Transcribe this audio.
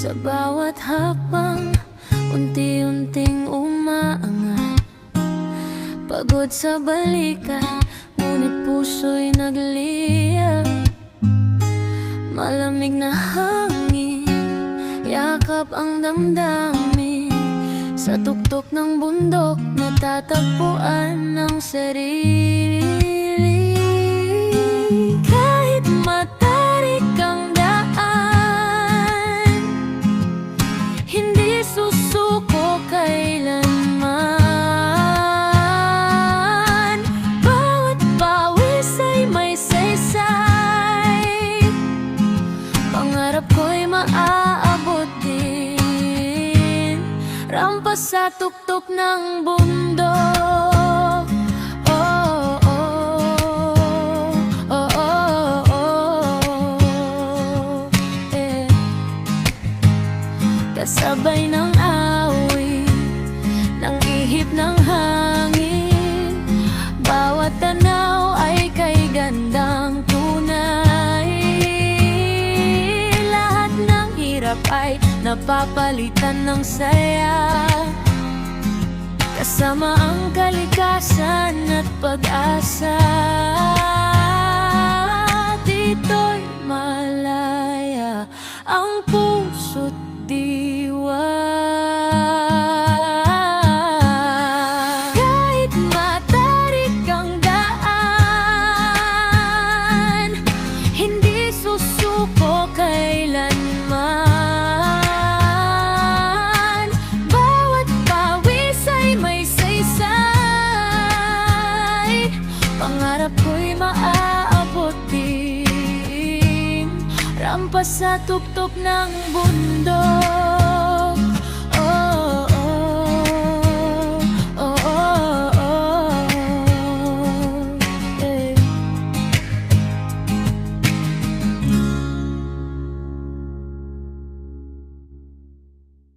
Sa bawat hakbang, unti-unting umaangat. Pagod sa balikan, ngunit puso'y nagliyab. Malamig na hangin, yakap ang damdamin. Sa tuktok ng bundok, natatagpuan ng sarili. Kahit matarik ang daan, hindi susuko kailanman. Bawat pawis ay may saysay, pangarap ko'y maaabot din. Rampas sa tuktok ng bundok. Oh, oh, oh, oh, oh, eh. Kasabay ng awit, ng ihip ng hangin. Bawat tanaw ay kay gandang tunay. Lahat ng hirap ay napapalitan ng saya, kasama ang kalikasan at pag-asa. Dito'y malaya ang puso't diwa. Kahit matarik ang daan, hindi susuko kailanman. Pangarap ko'y maaabot din. Rampas sa tuktok ng bundok.